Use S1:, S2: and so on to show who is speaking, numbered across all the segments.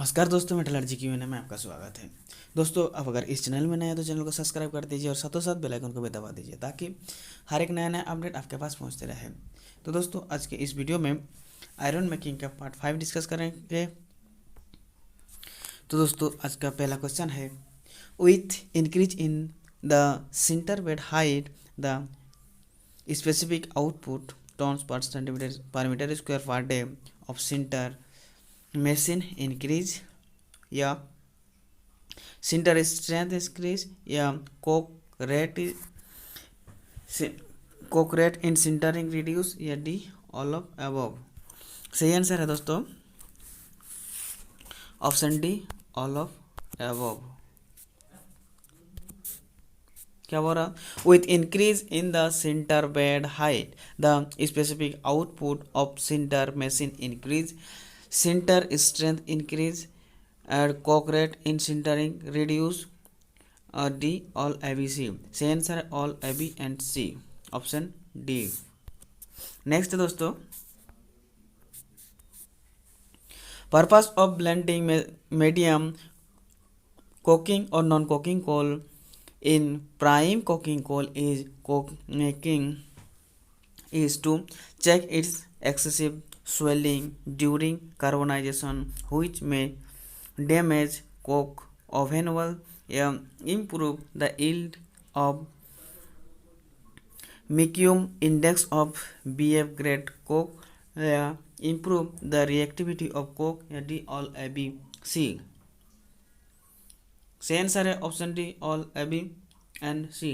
S1: नमस्कार दोस्तों, मैं टलर जी की में आपका स्वागत है। दोस्तों, आप अगर इस चैनल में नए हैं तो चैनल को सब्सक्राइब कर दीजिए और साथों साथ बेल आइकन को भी दबा दीजिए ताकि हर एक नया नया अपडेट आपके पास पहुंचते रहे। तो दोस्तों, आज के इस वीडियो में आयरन मेकिंग का पार्ट 5 डिस्कस करेंगे। तो दोस्तों, आज का पहला क्वेश्चन है, with increase in the sinter bed height the specific output tons per centimetre per metre square per day of sinter machine increase या सिंटर स्ट्रेंथ इंक्रीज या coke rate in sintering reduce या D all of above. सही answer है दोस्तों option D, all of above. क्या बोल रहा, with increase in the sinter bed height the specific output of sinter machine increase, sinter strength increase and coke rate in sintering reduce, D all ABC। सही answer है all A B and C, option D। Next दोस्तों, purpose of blending medium coking और non coking coal in prime coking coal is coke making is to check its excessive swelling during carbonization, which may damage coke oven wall, improve the yield of Mecum index of BF grade coke, improve the reactivity of coke, D all A B C। सही answer है option D, all A B and C।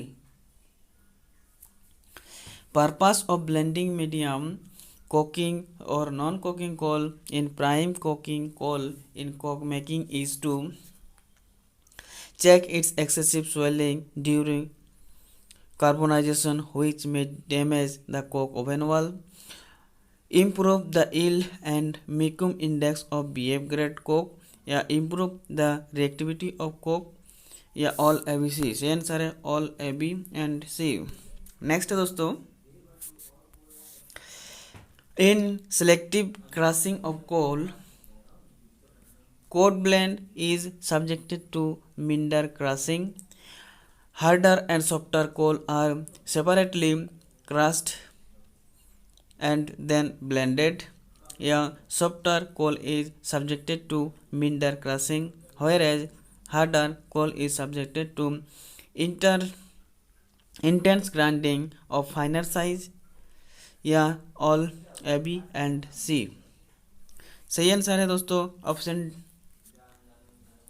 S1: Purpose of blending medium coking or non-coking coal in prime coking coal in coke making is to check its excessive swelling during carbonization, which may damage the coke oven wall, improve the yield and Mecum index of BF grade coke, या improve the reactivity of coke, या all ABC। सही answer है all A B and C। Next दोस्तों, in selective crushing of coal, cold blend is subjected to minder crushing. Harder and softer coal are separately crushed and then blended. Yeah, softer coal is subjected to minder crushing, whereas harder coal is subjected to intense grinding of finer size, या all A B and C. सही answer है दोस्तों option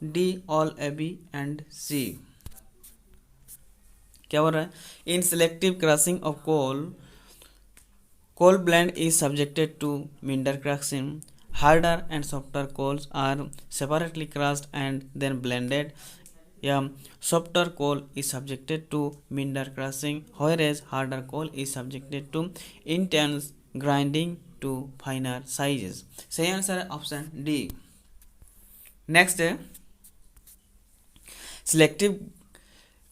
S1: D, all A B and C. क्या बोल रहा है, in selective crushing of coal blend is subjected to minder crushing, harder and softer coals are separately crushed and then blended, या softer coal is subjected to minder crushing, whereas harder coal is subjected to intense grinding to finer sizes। सही answer है option D. Next है, selective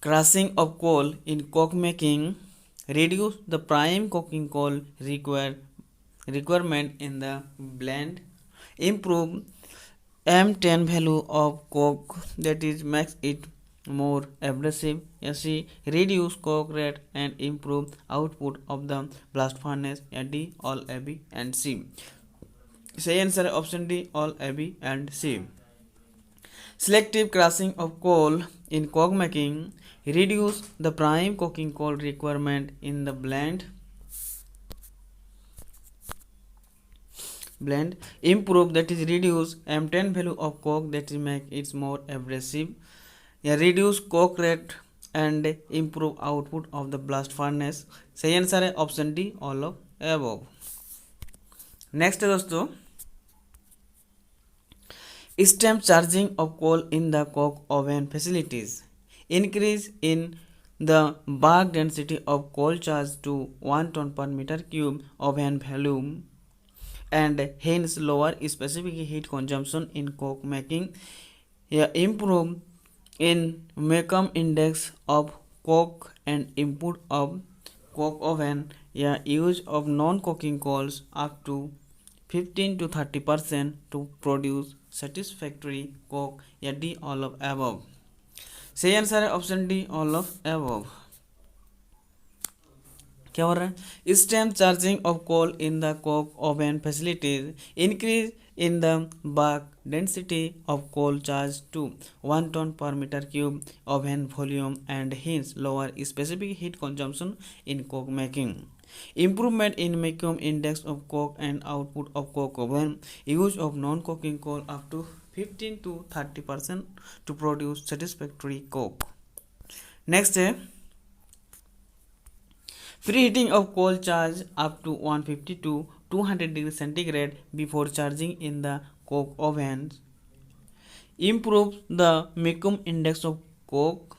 S1: crushing of coal in coke making reduce the prime coking coal requirement in the blend, improve M10 value of coke, that is makes it more abrasive, yes, reduce coke rate and improve output of the blast furnace, D all A B and C। सही answer है option D, all A B and C। Selective crushing of coal in coke making reduce the prime coking coal requirement in the blend, improve, that is reduce M10 value of coke, that is make it more abrasive, reduce coke rate and improve output of the blast furnace। सही answer है option D, all of above. Next दोस्तों, stamp charging of coal in the coke oven facilities, increase in the bulk density of coal charge to 1 ton per meter cube oven volume and hence lower specific heat consumption in coke making, improve in Mecum index of coke and input of coke oven, use of non-coking coals up to 15 to 30% to produce satisfactory coke, या D all of above। सही answer है option D all of above। क्या हो रहा है, stamp charging of coal in the coke oven facilities increase in the bulk density of coal charge to 1 ton per meter cube oven volume and hence lower specific heat consumption in coke making। Improvement in Mecum index of coke and output of coke oven, use of non-coking coal up to 15 to 30% to produce satisfactory coke। Next है preheating of coal charge up to 150 to 200 degrees centigrade before charging in the coke oven improves the Mecum index of coke,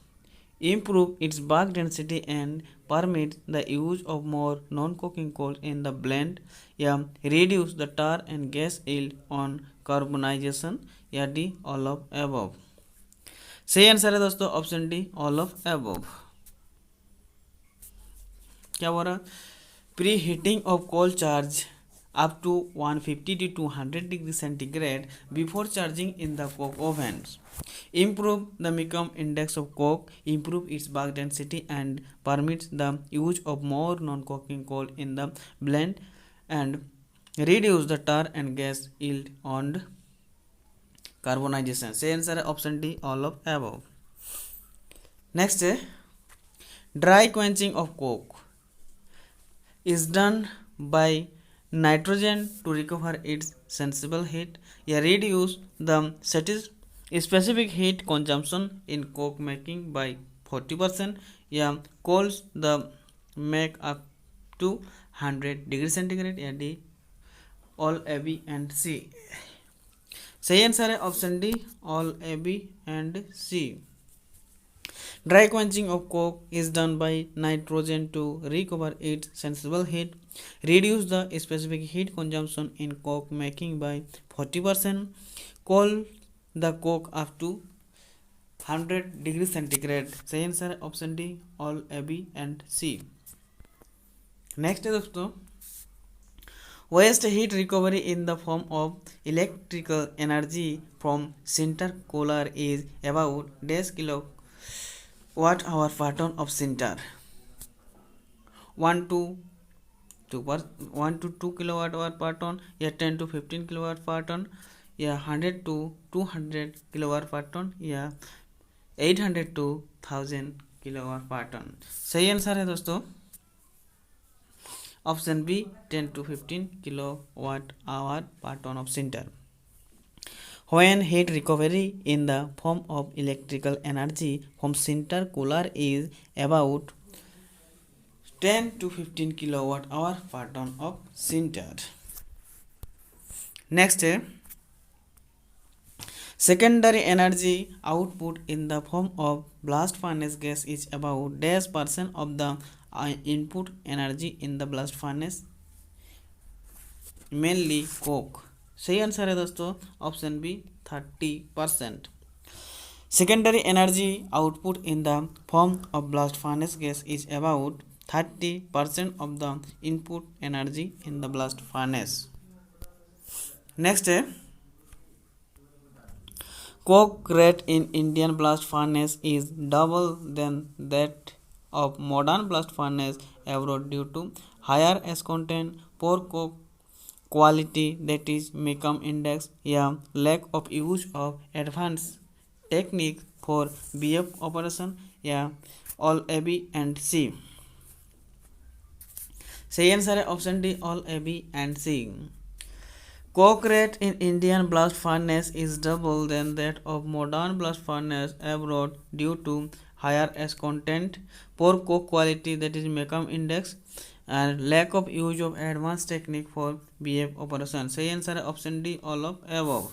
S1: improve its bulk density and permits the use of more non-coking coal in the blend, या reduce the tar and gas yield on carbonization, या D all of above। सही answer है दोस्तों option D all of above। क्या बोल रहा, pre heating of coal charge up to 150 to 200 degree centigrade before charging in the coke ovens improve the Mecum index of coke, improve its bulk density and permits the use of more non-coking coal in the blend and reduce the tar and gas yield on carbonization। सही answer है option D all of above। Next है dry quenching of coke is done by nitrogen to recover its sensible heat, या reduce the specific heat consumption in coke making by 40%, या cools the make up to 100 degree centigrade, या D all A B and C। सही answer है option D all A B and C। Dry quenching of coke is done by nitrogen to recover its sensible heat, reduce the specific heat consumption in coke making by 40%, cool the coke up to 100 degree centigrade। सही answer है option D all A B and C। Next है दोस्तों waste heat recovery in the form of electrical energy from sinter cooler is about 10 kilowatt hour per ton of sinter, 1 to 2 kilowatt hour per ton, या 10 to 15 kilowatt per ton, या 100 to 200 kilowatt per ton, या 800 to 1000 kilowatt per ton। सही answer है दोस्तों option B 10 to 15 kilowatt hour per ton of sinter। When heat recovery in the form of electrical energy from sinter cooler is about 10 to 15 kilowatt hour per ton of sinter। Next है secondary energy output in the form of blast furnace gas is about -% of the input energy in the blast furnace, mainly coke। सही answer है दोस्तों option B 30%। Secondary energy output in the form of blast furnace gas is about 30% of the input energy in the blast furnace. Next है coke rate in Indian blast furnace is double than that of modern blast furnace abroad due to higher ash content, poor coke quality that is Mecum index, या lack of use of advanced technique for BF operation, या all A B and C। सही answer है option D all A B and C। Coke rate in Indian blast furnace is double than that of modern blast furnace abroad due to higher ash content, poor coke quality that is Mecum index, and lack of use of advanced technique for BF operation। सही answer है option D all of above।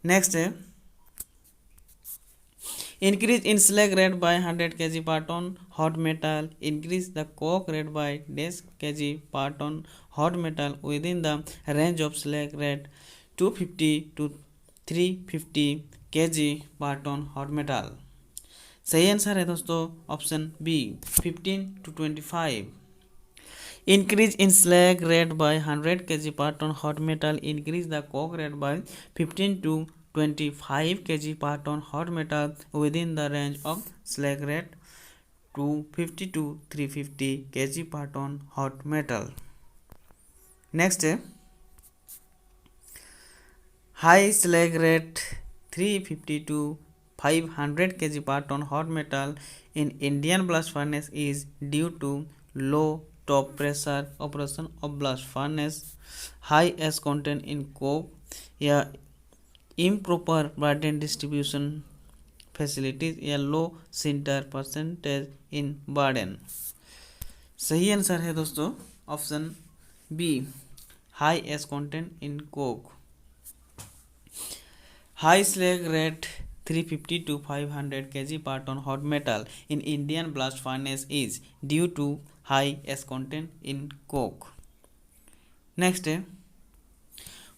S1: Next है increase in slag rate by 100 kg per ton hot metal, increase the coke rate by 10 kg per ton hot metal within the range of slag rate 250 to 350 kg per ton hot metal। सही answer है दोस्तों option B 15 to 25। Increase in slag rate by 100 kg per ton hot metal. Increase the coke rate by 15 to 25 kg per ton hot metal within the range of slag rate to 50 to 350 kg per ton hot metal. Next, high slag rate 350 to 500 kg per ton hot metal in Indian blast furnace is due to low top pressure operation of blast furnace, high ash content in coke या improper burden distribution facilities या low sinter percentage in burden. सही answer है दोस्तों option B, high ash content in coke. High slag rate 350 to 500 kg per ton hot metal in Indian blast furnace is due to high ash content in coke. Next,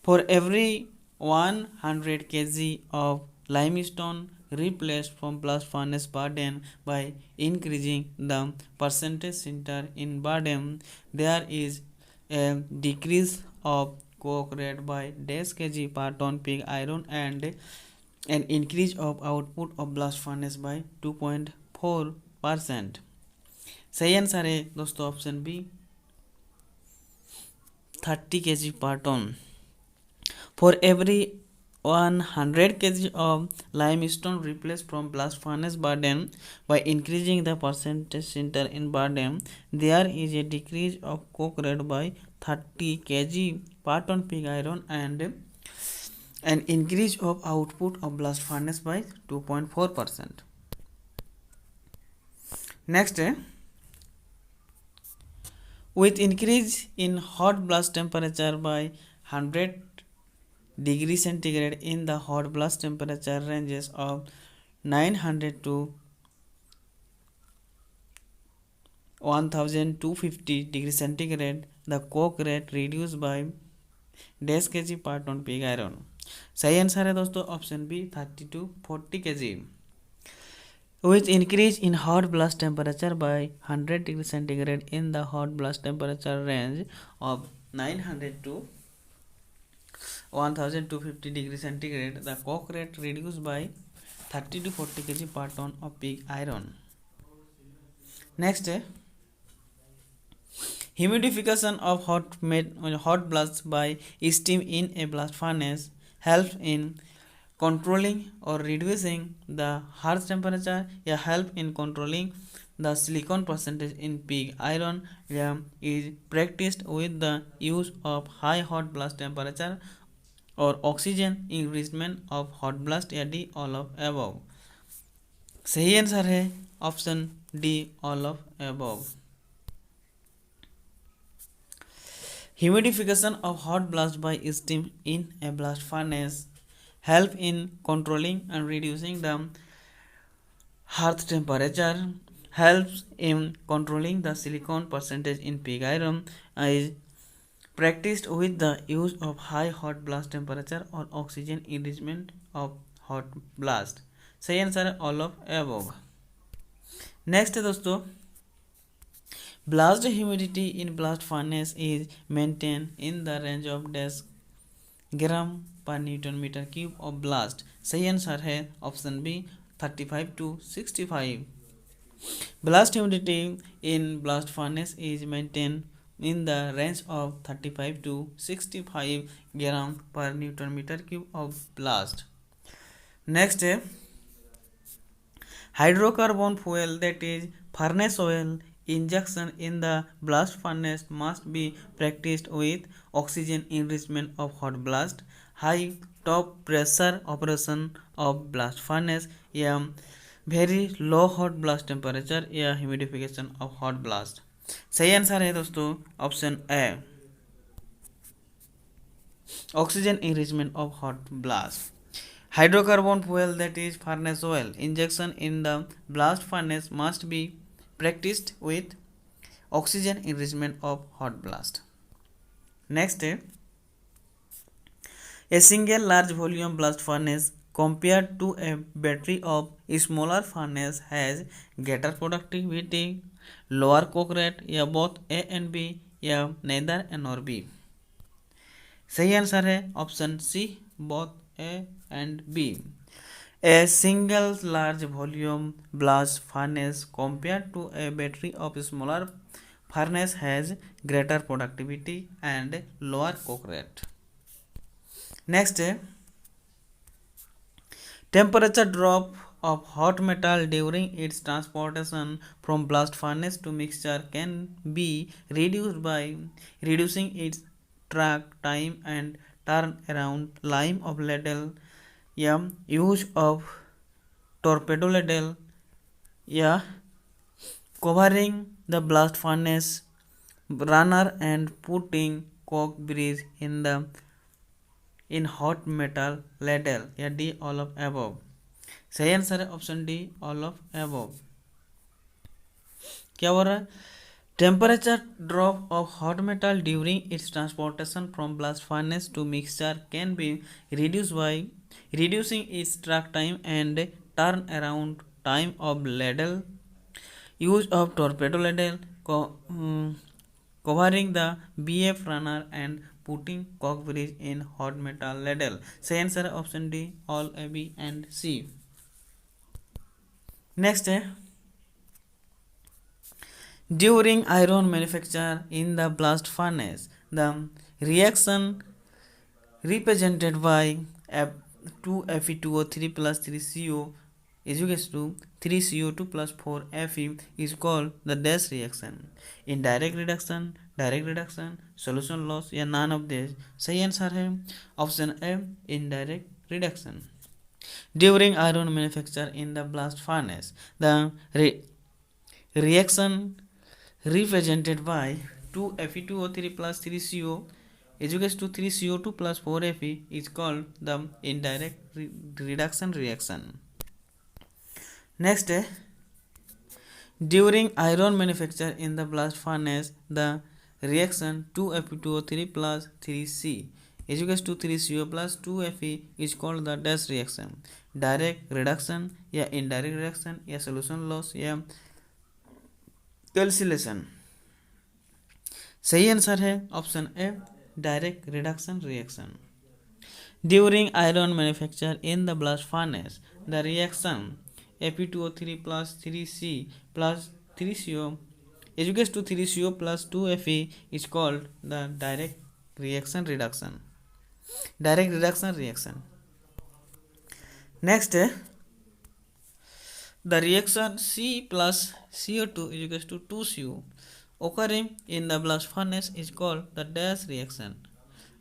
S1: for every 100 kg of limestone replaced from blast furnace burden by increasing the percentage sinter in burden, there is a decrease of coke rate by dash kg per ton pig iron and an increase of output of blast furnace by 2.4%. सही answer है दोस्तों option B, 30 kg per ton. For every 100 kg of limestone replaced from blast furnace burden by increasing the percentage sinter in burden, there is a decrease of coke rate by 30 kg per ton pig iron and an increase of output of blast furnace by 2.4%. Next, with increase in hot blast temperature by 100 degree centigrade in the hot blast temperature ranges of 900 to 1250 degree centigrade, the coke rate reduced by dash kg per ton pig iron. सही answer है दोस्तों option B, 30 to 40 kg. With increase in hot blast temperature by 100 degree centigrade in the hot blast temperature range of 900 to 1250 degree centigrade, the coke rate reduced by 30 to 40 kg per ton of pig iron. Next, humidification of hot blast by steam in a blast furnace helps in controlling or reducing the harsh temperature या help in controlling the silicon percentage in pig iron is practiced with the use of high hot blast temperature or oxygen enrichment of hot blast या D all of above. सही answer है option D, all of above. Humidification of hot blast by steam in a blast furnace help in controlling and reducing the hearth temperature, helps in controlling the silicon percentage in pig iron, is practiced with the use of high hot blast temperature or oxygen enrichment of hot blast. सही answer है all of above. Next है दोस्तों, blast humidity in blast furnace is maintained in the range of dash gram per Newton meter cube of blast. सही answer है option B, 35 to 65. Blast humidity in blast furnace is maintained in the range of 35 to 65 gram per Newton meter cube of blast. Next, hydrocarbon fuel, that is furnace oil, injection in the blast furnace must be practiced with oxygen enrichment of hot blast, high top pressure operation of blast furnace या very low hot blast temperature या humidification of hot blast. सही answer है दोस्तों option A, oxygen enrichment of hot blast. Hydrocarbon fuel, that is furnace oil, injection in the blast furnace must be practiced with oxygen enrichment of hot blast. Next, a single large volume blast furnace compared to a battery of smaller furnace has greater productivity, lower coke rate या both A and B या neither A nor B. सही answer है option C, both A and B. A single large volume blast furnace compared to a battery of smaller furnace has greater productivity and lower coke rate. Next, temperature drop of hot metal during its transportation from blast furnace to mixture can be reduced by reducing its track time and turn around time of ladle, या use of torpedo ladle, या covering the blast furnace runner and putting coke bridge in hot metal ladle, या D all of above। सही answer है option D, all of above। क्या हो रहा है? Temperature drop of hot metal during its transportation from blast furnace to mixture can be reduced by reducing its track time and turn around time of ladle, use of torpedo ladle, covering the BF runner and putting coke bridge in hot metal ladle। सही answer है option D, all A, B and C। Next है during iron manufacture in the blast furnace, the reaction represented by 2Fe2O3 plus 3CO is equals to 3CO2 plus 4Fe is called the dash reaction। indirect reduction, direct reduction, solution loss, या none of these। सही answer है option A, indirect reduction। during iron manufacture in the blast furnace, the reaction represented by 2Fe2O3 plus 3CO is equals to 3CO2 plus 4Fe is called the indirect reduction reaction। Next, during iron manufacture in the blast furnace, the reaction 2Fe2O3 plus 3C is equals to 3CO plus 2Fe is called the dash reaction। direct reduction, या indirect reduction, या solution loss, या calculation. सही answer है option A, direct reduction reaction. During iron manufacture in the blast furnace, the reaction Fe2O3 plus 3C plus 3CO is equals to 3CO plus 2Fe is called the direct reaction reduction, direct reduction reaction। next, the reaction C plus CO2 is equals to 2CO occurring in the blast furnace is called the dash reaction।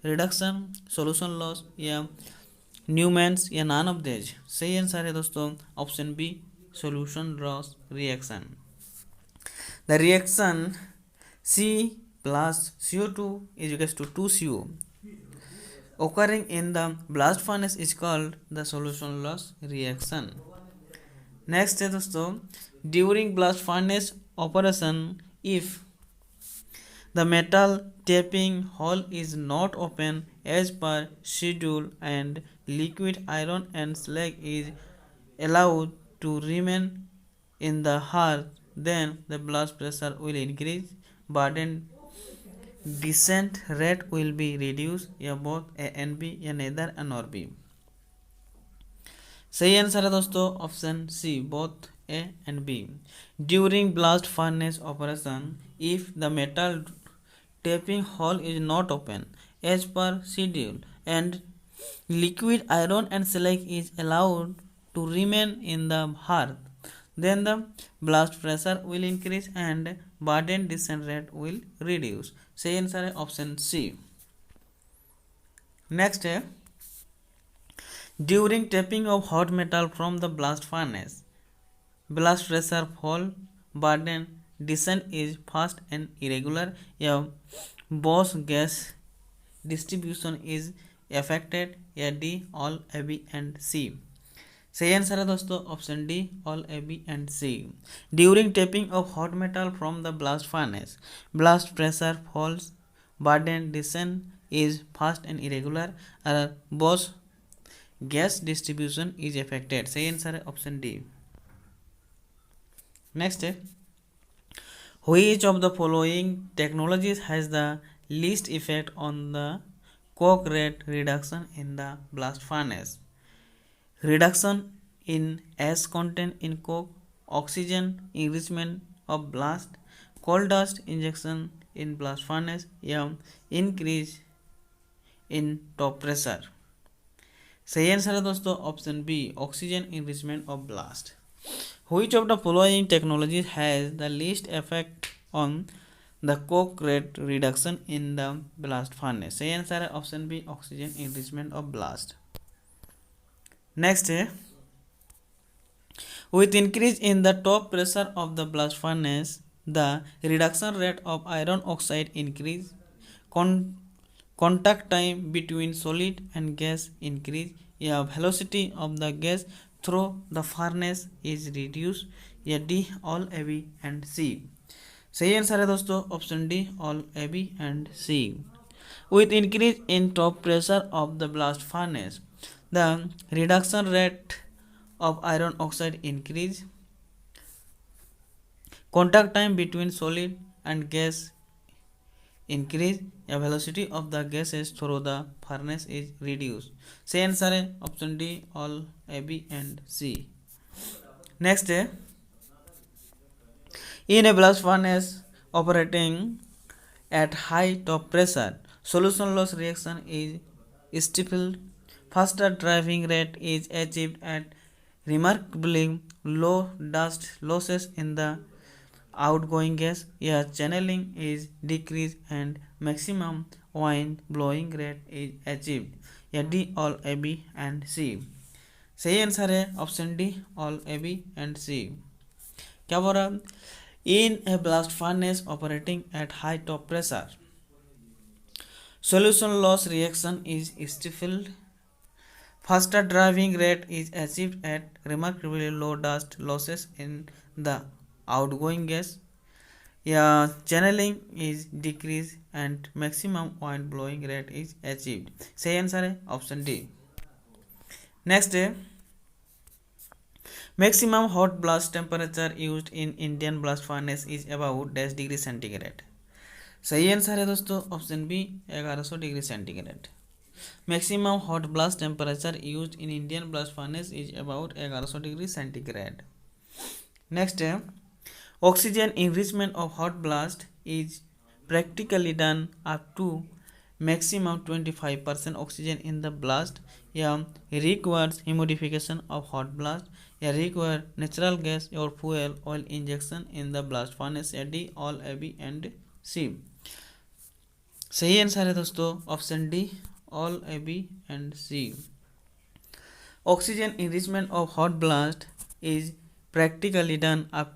S1: reduction, solution loss, या न्यूमैन्स, या none of these। सही answer है दोस्तों option B, solution loss reaction। the reaction C plus CO2 is equals to 2CO occurring in the blast furnace is called the solution loss reaction। Next है दोस्तों, during blast furnace operation if the metal tapping hole is not open as per schedule and liquid iron and slag is allowed to remain in the hearth, then the blast pressure will increase, burden descent rate will be reduced, या both A and B, या neither A nor B। सही answer है दोस्तों option C, both A and B. During blast furnace operation if the metal tapping hole is not open as per schedule and liquid iron and slag is allowed to remain in the hearth, then the blast pressure will increase and burden descent rate will reduce। सही answer है option सी। Next है during tapping of hot metal from the blast furnace, blast pressure fall, burden descent is fast and irregular, या Bosch gas distribution is affected, या D all A, B and C। सही answer है दोस्तों option D, all A, B and C। during tapping of hot metal from the blast furnace, blast pressure falls, burden descent is fast and irregular, Bosch gas distribution is affected. सही answer है option D. Next है Which of the following technologies has the least effect on the coke rate reduction in the blast furnace? Reduction in ash content in coke, oxygen enrichment of blast, coal dust injection in blast furnace, increase in top pressure. सही answer है दोस्तों option B oxygen enrichment of blast. Which of the following technologies has the least effect on the coke rate reduction in the blast furnace? सही answer है option B oxygen enrichment of blast. Next है with increase in the top pressure of the blast furnace the reduction rate of iron oxide increase, contact time between solid and gas increase, या velocity of the gas through the furnace is reduced, या D all A B and C. सही answer है दोस्तों option D all A B and C. with increase in top pressure of the blast furnace the reduction rate of iron oxide increase, contact time between solid and gas increase, या velocity of the gases through the furnace is reduced. सही answer है option D all A B and C. Next है in a blast furnace operating at high top pressure solution loss reaction is stifled, faster driving rate is achieved at remarkably low dust losses in the outgoing gas, या channeling is decreased and maximum wind blowing rate is achieved, या D all A B and C. सही answer है option D all A B and C. क्या बोल रहा in a blast furnace operating at high top pressure solution loss reaction is stifled, faster driving rate is achieved at remarkably low dust losses in the outgoing gas, या channeling is decreased and maximum wind blowing rate is achieved. सही answer है option D. Next है maximum hot blast temperature used in Indian blast furnace is about dash degree centigrade. सही answer है दोस्तों option B 1100 degree centigrade. Maximum hot blast temperature used in Indian blast furnace is about 1100 degree centigrade. Next है oxygen enrichment of hot blast is practically done up to maximum 25% oxygen in the blast, या requires humidification of hot blast, या require natural gas or fuel oil injection in the blast furnace, या D all A B and C. सही answer है दोस्तों option D all A B and C. Oxygen enrichment of hot blast is practically done up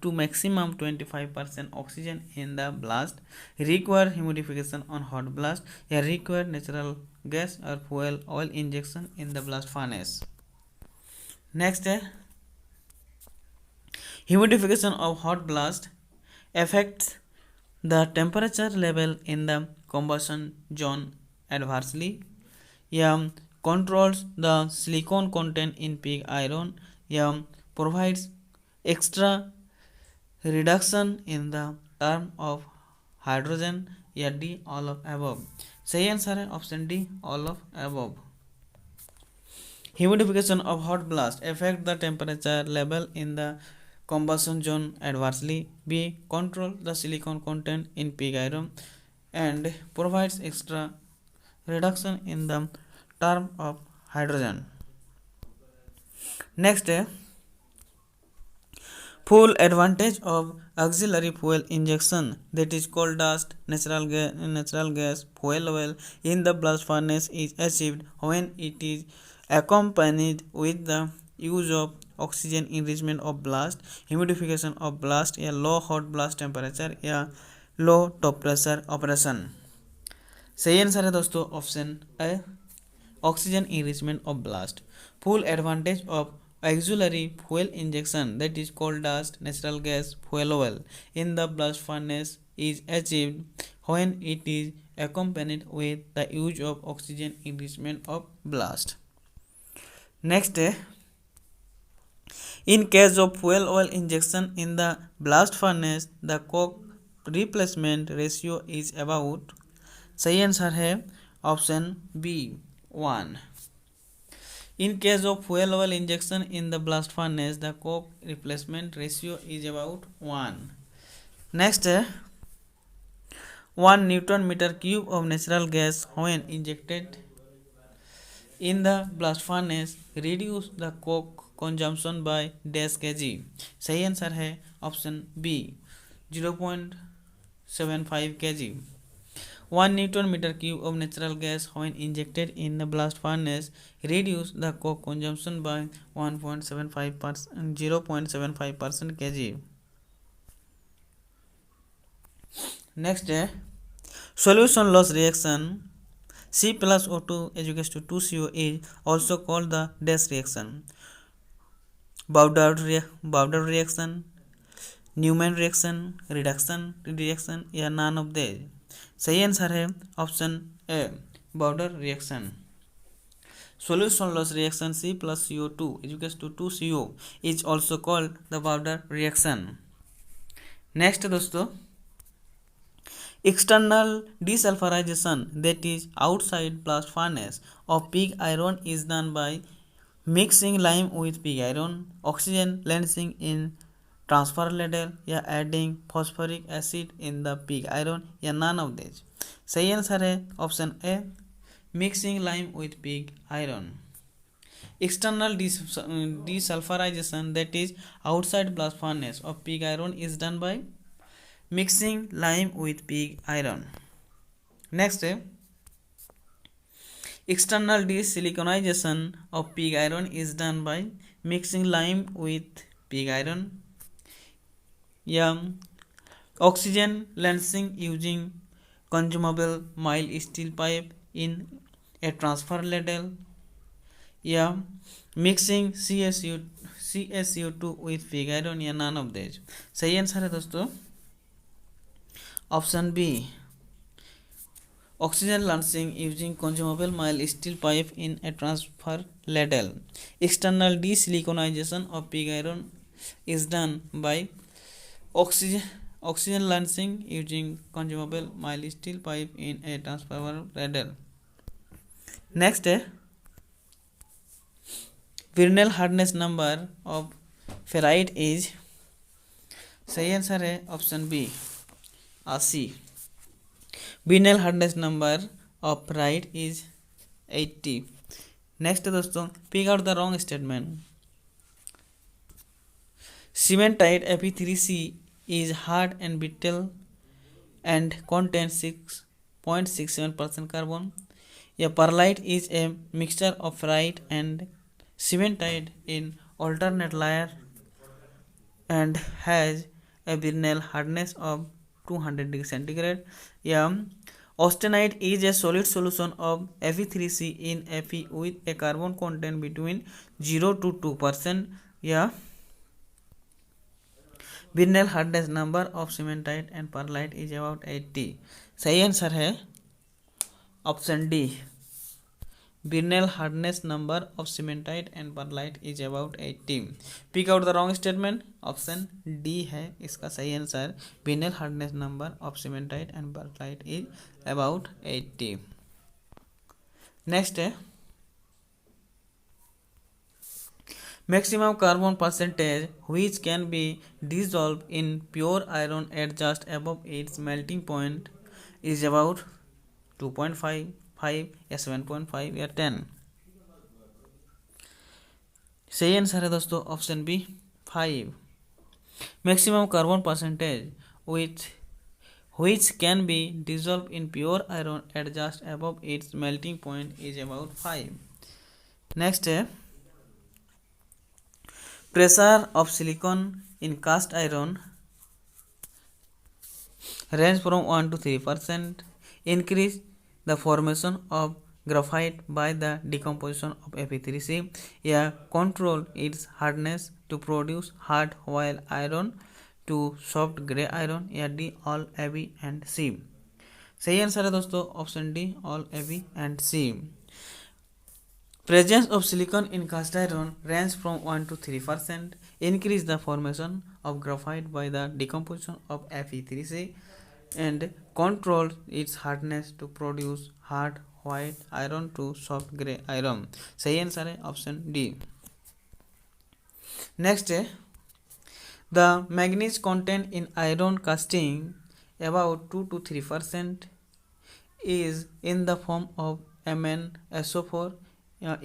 S1: to maximum 25% oxygen in the blast, require humidification on hot blast, या require natural gas or fuel oil injection in the blast furnace. Next है humidification of hot blast affects the temperature level in the combustion zone adversely, या controls the silicon content in pig iron, या provides extra reduction in the term of hydrogen, या D all of above. सही answer है option D all of above. Humidification of hot blast affect the temperature level in the combustion zone adversely. B. Control the silicon content in pig iron and provides extra reduction in the term of hydrogen. Next है full advantage of auxiliary fuel injection, that is coal dust, natural gas, fuel oil in the blast furnace is achieved when it is accompanied with the use of oxygen enrichment of blast, humidification of blast, या low hot blast temperature, या low top pressure operation. सही answer है दोस्तों option A oxygen enrichment of blast. Full advantage of auxiliary fuel injection, that is coal dust, natural gas, fuel oil in the blast furnace is achieved when it is accompanied with the use of oxygen enrichment of blast. Next In case of fuel oil injection in the blast furnace, the coke replacement ratio is about, सही answer है option B 1. In case of fuel oil injection in the blast furnace, the coke replacement ratio is about 1. Next, 1 Newton meter cube of natural gas when injected in the blast furnace reduce the coke consumption by dash kg. सही answer है option B 0.75 kg. 1 Newton meter cube of natural gas when injected in the blast furnace reduce the coke consumption by 0.75% kg. Next, solution loss reaction C plus O2 is equals to 2CO is also called the dash reaction. Boudard reaction, Newman reaction, reduction reaction या none of these. सही answer है option A Boudard reaction. Solution loss reaction C plus CO2 is equals to 2CO is also called the Boudard reaction. Next दोस्तों, external desulfurization that is outside blast furnace of pig iron is done by mixing lime with pig iron, oxygen lancing in transfer ladle या adding phosphoric acid in the pig iron या none of this. सही answer है option A mixing lime with pig iron. External desulfurization that is outside blast furnace of pig iron is done by mixing lime with pig iron. Next, external desiliconization of pig iron is done by mixing lime with pig iron या oxygen lancing using consumable mild steel pipe in a transfer ladle या mixing CaCO2 with pig iron या none of this. सही answer है दोस्तों option B oxygen lancing using consumable mild steel pipe in a transfer ladle. External desiliconization of pig iron is done by oxygen lancing using consumable mild steel pipe in a transfer ladle. Next, Vernal hardness number of ferrite is, सही answer है option B 80. Vernal hardness number of ferrite is 80. Next दोस्तों, pick out the wrong statement. Cementite Fe3C is hard and brittle and contains 6.67% carbon. A perlite is a mixture of ferrite and cementite in alternate layer and has a Vernal hardness of 200 degree centigrade. Austenite is a solid solution of Fe3C in Fe with a carbon content between 0 to 2%. Vernal hardness number of cementite and perlite is about 80. सही answer है option D Vernal hardness number of cementite and perlite is about 80. Pick out the wrong statement. Option D है इसका सही answer. Vernal hardness number of cementite and perlite is about 80. Next है maximum carbon percentage which can be dissolved in pure iron at just above its melting point is about 2.5, 5 या 7.5 या 10. सही answer है दोस्तों option B 5. Maximum carbon percentage which can be dissolved in pure iron at just above its melting point is about 5. Next है pressure of silicon in cast iron range from 1 to 3%. Increase the formation of graphite by the decomposition of Fe3C. Control its hardness to produce hard while iron to soft grey iron. D all A B and C. सही answer है दोस्तों option D all A B and C. Presence of silicon in cast iron range from 1 to 3%. Increase the formation of graphite by the decomposition of Fe3C and control its hardness to produce hard white iron to soft grey iron. सही answer है option D. Next, the manganese content in iron casting about 2 to 3% is in the form of MnSO4.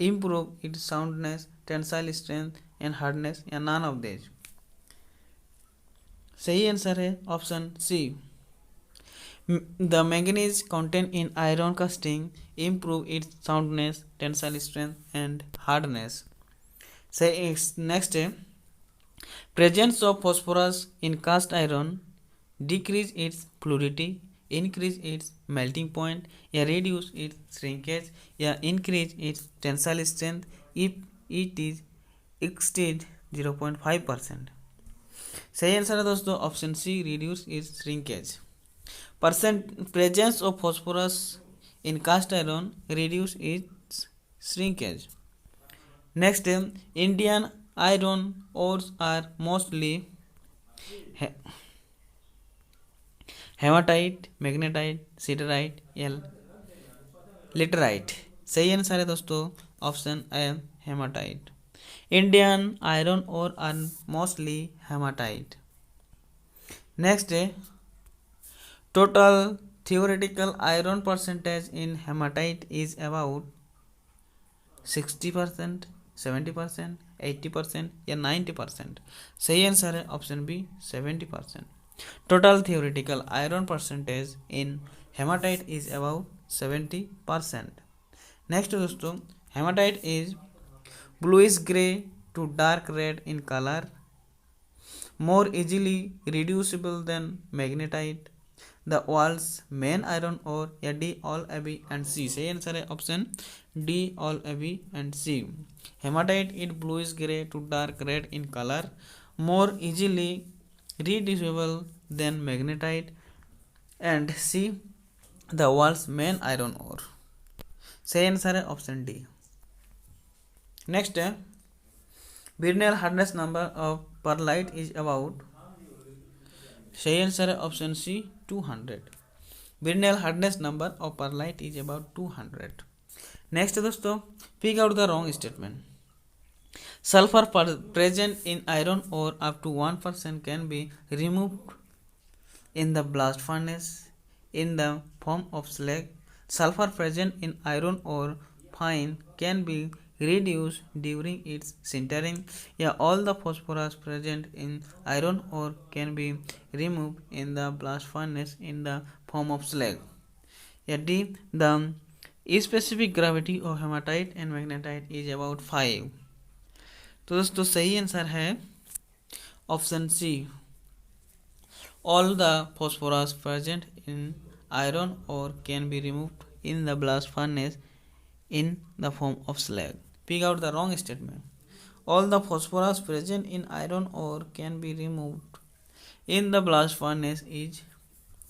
S1: Improve its soundness, tensile strength and hardness या none of these. सही answer है option C. The manganese content in iron casting improve its soundness, tensile strength and hardness. Next, presence of phosphorus in cast iron decrease its fluidity, increase its melting point या reduce its shrinkage या increase its tensile strength if it is exceed 0.5%. सही answer है दोस्तों option C, reduce its shrinkage. Presence of phosphorus in cast iron reduce its shrinkage. Next, Indian iron ores are mostly hematite, magnetite, siderite या laterite. सही answer है दोस्तों option A, hematite. Indian iron ore are mostly hematite. Next, total theoretical iron percentage in hematite is about 60%, 70%, 80% या 90%. सही answer है option B, 70%. Total theoretical iron percentage in hematite is about 70%. Next दोस्तों, hematite is bluish grey to dark red in color, more easily reducible than magnetite. The world's main iron ore या D, all A, B and C. सही answer है option D, all A, B and C. Hematite is bluish grey to dark red in color, more easily reducible than magnetite, and C, the world's main iron ore. सही answer है option D. Next है, Brinell hardness number of perlite is about. सही answer है option C, 200. Brinell hardness number of perlite is about 200. Next दोस्तों, pick out the wrong statement. Sulfur present in iron ore up to 1% can be removed in the blast furnace in the form of slag. Sulfur present in iron ore fine can be reduced during its sintering. Yeah, all the phosphorus present in iron ore can be removed in the blast furnace in the form of slag. Yeah, D, the specific gravity of hematite and magnetite is about 5. तो दोस्तों सही answer है option C, all the phosphorus present in iron ore can be removed in the blast furnace in the form of slag. Pick out the wrong statement. All the phosphorus present in iron ore can be removed in the blast furnace is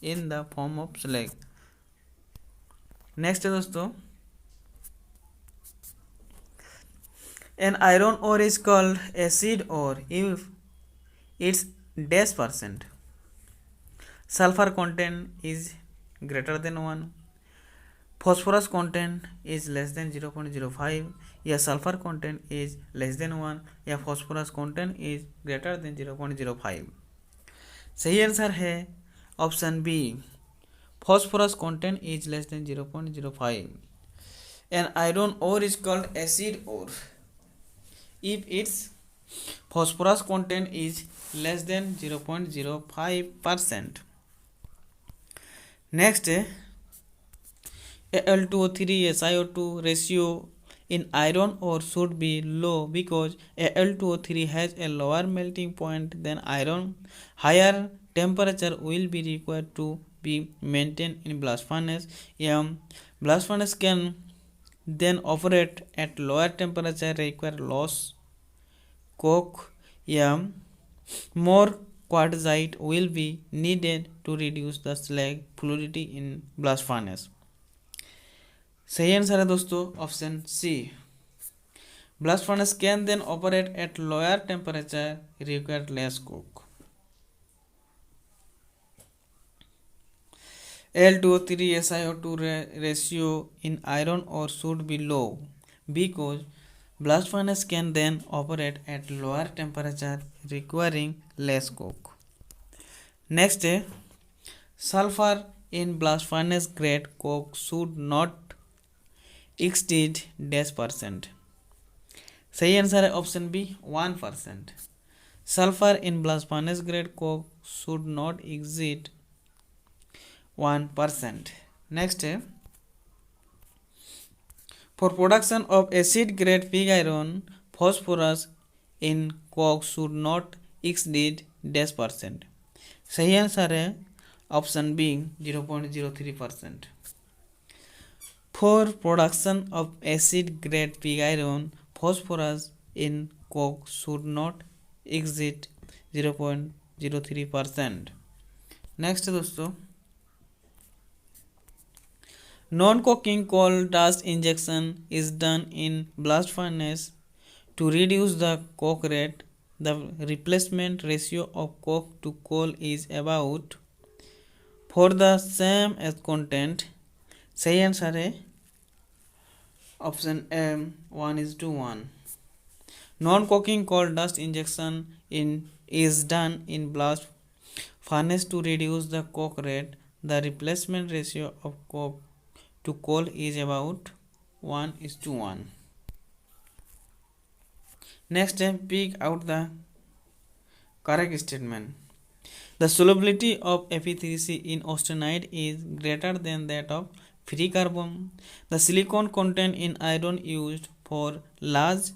S1: in the form of slag. Next है दोस्तों, an iron ore is called acid ore if its -%. Sulfur content is greater than 1. Phosphorus content is less than 0.05 या sulfur content is less than 1 या phosphorus content is greater than 0.05. सही answer है option B, phosphorus content is less than 0.05. An iron ore is called acid ore if its phosphorus content is less than 0.05%. Next, Al2O3 SiO2 ratio in iron ore should be low because Al2O3 has a lower melting point than iron. Higher temperature will be required to be maintained in blast furnace. Blast furnace can then operate at lower temperature, require less coke. More quartzite will be needed to reduce the slag fluidity in blast furnace. सही answer है दोस्तों option C, Blast furnace can then operate at lower temperature, require less coke. L2O3 SiO2 ratio in iron ore should be low because blast furnace can then operate at lower temperature, requiring less coke. Next, sulfur in blast furnace grade coke should not exceed %. सही answer है option B 1%. Sulfur in blast furnace grade coke should not exceed 1%. Next, for production of acid grade pig iron, phosphorus in coke should not exceed %. सही answer है option B 0.03%. For production of acid grade pig iron, phosphorus in coke should not exceed 0.03%. Next दोस्तों, non coking coal dust injection is done in blast furnace to reduce the coke rate. The replacement ratio of coke to coal is about for the same as content. सही answer है option M 1:1. Non coking coal dust injection is done in blast furnace to reduce the coke rate. The replacement ratio of coke to coal is about 1:1. Next, pick out the correct statement. The solubility of Fe3C in austenite is greater than that of free carbon. The silicon content in iron used for large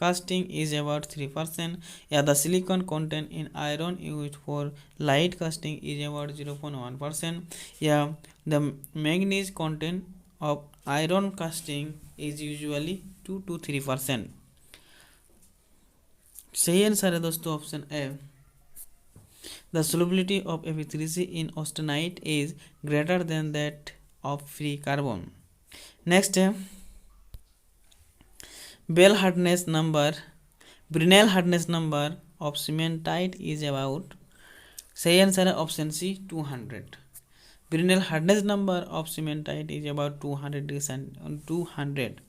S1: casting is about 3%. Yeah, the silicon content in iron used for light casting is about 0.1%. Yeah, the manganese content of iron casting is usually 2 to 3%. सही answer है दोस्तों option A. The solubility of Fe3C in austenite is greater than that of free carbon. Next, Bell hardness number, Brinell hardness number of cementite is about. सही answer है option C 200. Brinell hardness number of cementite is about 200.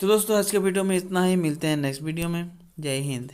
S1: तो दोस्तों आज के video में इतना ही, मिलते हैं नेक्स्ट वीडियो में. जय हिंद.